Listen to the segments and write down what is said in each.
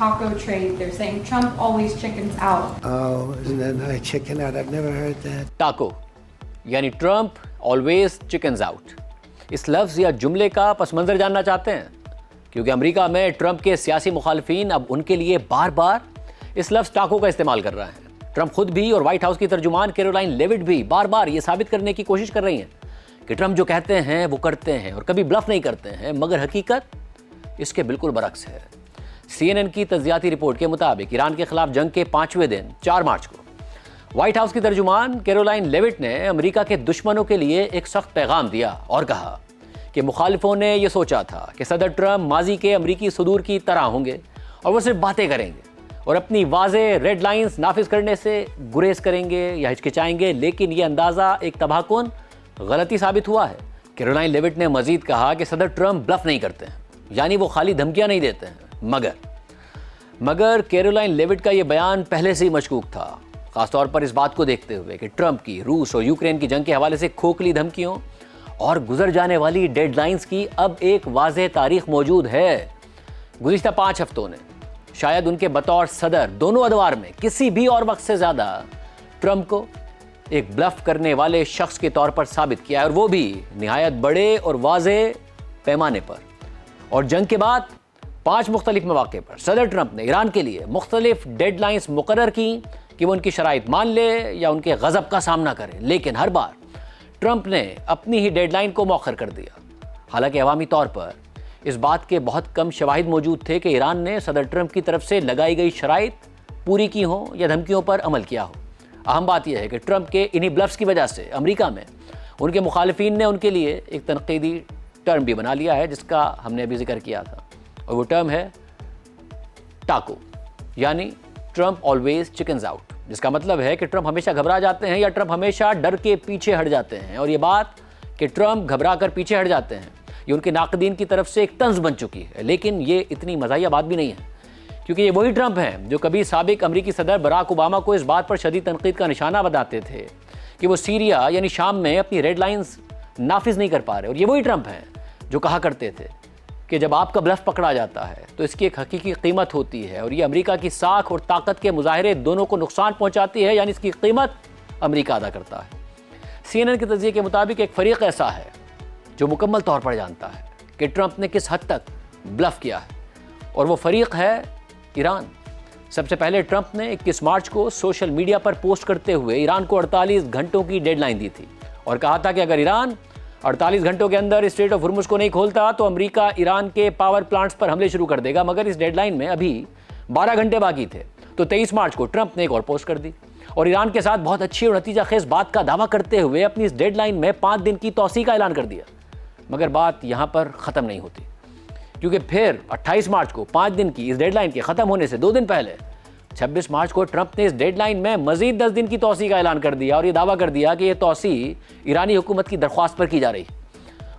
taco trade. They're saying Trump always chickens out. Oh, isn't that nice? Chicken out. I've never heard that. ٹاکو یعنی Trump always chickens out. اس لفظ یا جملے کا پس منظر جاننا چاہتے ہیں؟ کیونکہ امریکہ میں ٹرمپ کے سیاسی مخالفین اب ان کے لیے بار بار اس لفظ ٹاکو کا استعمال کر رہے ہیں. ٹرمپ خود بھی اور وائٹ ہاؤس کی ترجمان کیرولائن لیوٹ بھی بار بار یہ ثابت کرنے کی کوشش کر رہی ہیں کہ ٹرمپ جو کہتے ہیں وہ کرتے ہیں اور کبھی بلف نہیں کرتے ہیں، مگر حقیقت اس کے بالکل برعکس ہے. CNN کی تجزیاتی رپورٹ کے مطابق ایران کے خلاف جنگ کے 5ویں دن 4 مارچ کو وائٹ ہاؤس کی ترجمان کیرولائن لیوٹ نے امریکہ کے دشمنوں کے لیے ایک سخت پیغام دیا اور کہا کہ مخالفوں نے یہ سوچا تھا کہ صدر ٹرمپ ماضی کے امریکی صدور کی طرح ہوں گے اور وہ صرف باتیں کریں گے اور اپنی واضح ریڈ لائنز نافذ کرنے سے گریز کریں گے یا ہچکچائیں گے، لیکن یہ اندازہ ایک تباہ کن غلطی ثابت ہوا ہے. کیرولائن لیوٹ نے مزید کہا کہ صدر ٹرمپ بلف نہیں کرتے ہیں، یعنی وہ خالی دھمکیاں نہیں دیتے ہیں. مگر کیرولائن لیوٹ کا یہ بیان پہلے سے ہی مشکوک تھا، خاص طور پر اس بات کو دیکھتے ہوئے کہ ٹرمپ کی روس اور یوکرین کی جنگ کے حوالے سے کھوکھلی دھمکیوں اور گزر جانے والی ڈیڈ لائنز کی اب ایک واضح تاریخ موجود ہے. گزشتہ 5 ہفتوں نے شاید ان کے بطور صدر دونوں ادوار میں کسی بھی اور وقت سے زیادہ ٹرمپ کو ایک بلف کرنے والے شخص کے طور پر ثابت کیا ہے، اور وہ بھی نہایت بڑے اور واضح پیمانے پر. اور جنگ کے بعد 5 مختلف مواقع پر صدر ٹرمپ نے ایران کے لیے مختلف ڈیڈ لائنز مقرر کی کہ وہ ان کی شرائط مان لے یا ان کے غضب کا سامنا کرے، لیکن ہر بار ٹرمپ نے اپنی ہی ڈیڈ لائن کو مؤخر کر دیا. حالانکہ عوامی طور پر اس بات کے بہت کم شواہد موجود تھے کہ ایران نے صدر ٹرمپ کی طرف سے لگائی گئی شرائط پوری کی ہوں یا دھمکیوں پر عمل کیا ہو. اہم بات یہ ہے کہ ٹرمپ کے انہی بلفز کی وجہ سے امریکہ میں ان کے مخالفین نے ان کے لیے ایک تنقیدی ٹرم بھی بنا لیا ہے، جس کا ہم نے ابھی ذکر کیا تھا، اور وہ ٹرم ہے ٹاکو، یعنی ٹرمپ آلویز چکنز آؤٹ، جس کا مطلب ہے کہ ٹرمپ ہمیشہ گھبرا جاتے ہیں یا ٹرمپ ہمیشہ ڈر کے پیچھے ہٹ جاتے ہیں. اور یہ بات کہ ٹرمپ گھبرا کر پیچھے ہٹ جاتے ہیں یہ ان کے ناقدین کی طرف سے ایک طنز بن چکی ہے، لیکن یہ اتنی مزاحیہ بات بھی نہیں ہے، کیونکہ یہ وہی ٹرمپ ہیں جو کبھی سابق امریکی صدر براک اوباما کو اس بات پر شدید تنقید کا نشانہ بتاتے تھے کہ وہ سیریا یعنی شام میں اپنی ریڈ لائنز نافذ نہیں کر پا رہے. اور یہ وہی ٹرمپ ہیں جو کہا کرتے تھے کہ جب آپ کا بلف پکڑا جاتا ہے تو اس کی ایک حقیقی قیمت ہوتی ہے اور یہ امریکہ کی ساکھ اور طاقت کے مظاہرے دونوں کو نقصان پہنچاتی ہے، یعنی اس کی قیمت امریکہ ادا کرتا ہے. CNN کے تجزیے کے مطابق ایک فریق ایسا ہے جو مکمل طور پر جانتا ہے کہ ٹرمپ نے کس حد تک بلف کیا ہے، اور وہ فریق ہے ایران. سب سے پہلے ٹرمپ نے 21 مارچ کو سوشل میڈیا پر پوسٹ کرتے ہوئے ایران کو 48 گھنٹوں کی ڈیڈ لائن دی تھی اور کہا تھا کہ اگر ایران 48 گھنٹوں کے اندر اسٹریٹ آف ہرمز کو نہیں کھولتا تو امریکہ ایران کے پاور پلانٹس پر حملے شروع کر دے گا. مگر اس ڈیڈ لائن میں ابھی 12 گھنٹے باقی تھے، تو 23 مارچ کو ٹرمپ نے ایک اور پوسٹ کر دی اور ایران کے ساتھ بہت اچھی اور نتیجہ خیز بات کا دعویٰ کرتے ہوئے اپنی اس ڈیڈ لائن میں 5 دن کی توسیع کا اعلان کر دیا. مگر بات یہاں پر ختم نہیں ہوتی، کیونکہ پھر 28 مارچ کو 5 دن کی اس ڈیڈ لائن کے ختم ہونے سے 2 دن پہلے 26 مارچ کو ٹرمپ نے اس ڈیڈ لائن میں مزید 10 دن کی توسیع کا اعلان کر دیا اور یہ دعویٰ کر دیا کہ یہ توسیع ایرانی حکومت کی درخواست پر کی جا رہی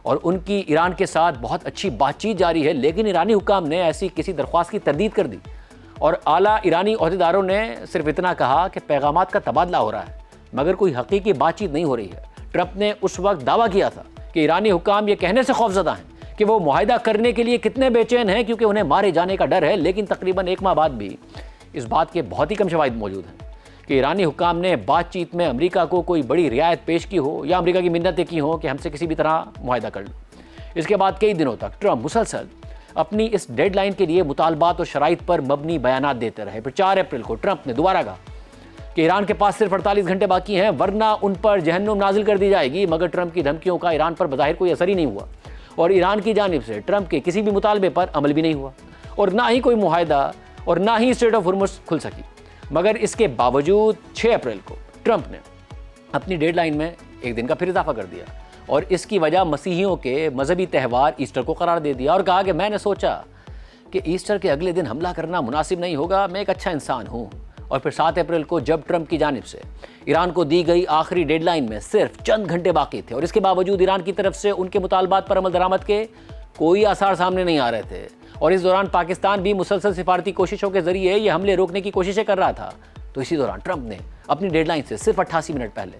اور ان کی ایران کے ساتھ بہت اچھی بات چیت جاری ہے. لیکن ایرانی حکام نے ایسی کسی درخواست کی تردید کر دی اور اعلیٰ ایرانی عہدیداروں نے صرف اتنا کہا کہ پیغامات کا تبادلہ ہو رہا ہے، مگر کوئی حقیقی بات چیت نہیں ہو رہی ہے. ٹرمپ نے اس وقت دعویٰ کیا تھا کہ ایرانی حکام یہ کہنے سے خوفزدہ ہیں کہ وہ معاہدہ کرنے کے لیے کتنے بے چین ہیں کیونکہ انہیں مارے جانے کا ڈر ہے. لیکن تقریباً 1 ماہ بعد بھی اس بات کے بہت ہی کم شواہد موجود ہیں کہ ایرانی حکام نے بات چیت میں امریکہ کو کوئی بڑی رعایت پیش کی ہو یا امریکہ کی منتیں کی ہوں کہ ہم سے کسی بھی طرح معاہدہ کر لو. اس کے بعد کئی دنوں تک ٹرمپ مسلسل اپنی اس ڈیڈ لائن کے لیے مطالبات اور شرائط پر مبنی بیانات دیتے رہے. پھر 4 اپریل کو ٹرمپ نے دوبارہ کہا کہ ایران کے پاس صرف 48 گھنٹے باقی ہیں ورنہ ان پر جہنم نازل کر دی جائے گی. مگر ٹرمپ کی دھمکیوں کا ایران پر بظاہر کوئی اثر ہی نہیں ہوا اور ایران کی جانب سے ٹرمپ کے کسی بھی مطالبے پر عمل بھی نہیں ہوا اور نہ ہی کوئی معاہدہ اور نہ ہی اسٹریٹ آف ہرمز کھل سکی. مگر اس کے باوجود 6 اپریل کو ٹرمپ نے اپنی ڈیڈ لائن میں 1 دن کا پھر اضافہ کر دیا اور اس کی وجہ مسیحیوں کے مذہبی تہوار ایسٹر کو قرار دے دیا اور کہا کہ میں نے سوچا کہ ایسٹر کے اگلے دن حملہ کرنا مناسب نہیں ہوگا، میں ایک اچھا انسان ہوں. اور پھر 7 اپریل کو جب ٹرمپ کی جانب سے ایران کو دی گئی آخری ڈیڈ لائن میں صرف چند گھنٹے باقی تھے اور اس کے باوجود ایران کی طرف سے ان کے مطالبات پر عمل درآمد کے کوئی آثار سامنے نہیں آ رہے تھے اور اس دوران پاکستان بھی مسلسل سفارتی کوششوں کے ذریعے یہ حملے روکنے کی کوششیں کر رہا تھا، تو اسی دوران ٹرمپ نے اپنی ڈیڈ لائن سے صرف 88 منٹ پہلے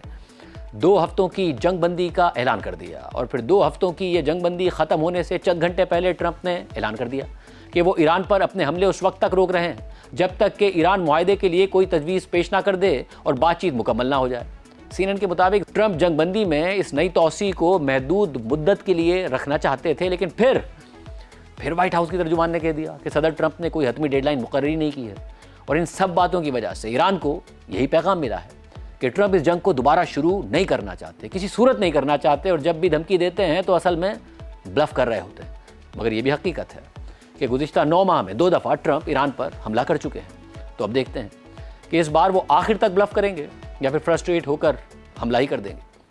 2 ہفتوں کی جنگ بندی کا اعلان کر دیا اور پھر 2 ہفتوں کی یہ جنگ بندی ختم ہونے سے چند گھنٹے پہلے ٹرمپ نے اعلان کر دیا کہ وہ ایران پر اپنے حملے اس وقت تک روک رہے ہیں جب تک کہ ایران معاہدے کے لیے کوئی تجویز پیش نہ کر دے اور بات چیت مکمل نہ ہو جائے۔ CNN کے مطابق ٹرمپ جنگ بندی میں اس نئی توسیع کو محدود مدت کے لیے رکھنا چاہتے تھے، لیکن پھر وائٹ ہاؤس کی ترجمان نے کہہ دیا کہ صدر ٹرمپ نے کوئی حتمی ڈیڈ لائن مقرر ہی نہیں کی ہے، اور ان سب باتوں کی وجہ سے ایران کو یہی پیغام ملا ہے کہ ٹرمپ اس جنگ کو دوبارہ شروع نہیں کرنا چاہتے، کسی صورت نہیں کرنا چاہتے، اور جب بھی دھمکی دیتے ہیں تو اصل میں بلف کر رہے ہوتے ہیں۔ مگر یہ بھی حقیقت ہے کہ گزشتہ 9 ماہ میں 2 دفعہ ٹرمپ ایران پر حملہ کر چکے ہیں۔ تو اب دیکھتے ہیں کہ اس بار وہ آخر تک بلف کریں گے یا پھر فرسٹریٹ ہو کر حملہ ہی کر دیں گے۔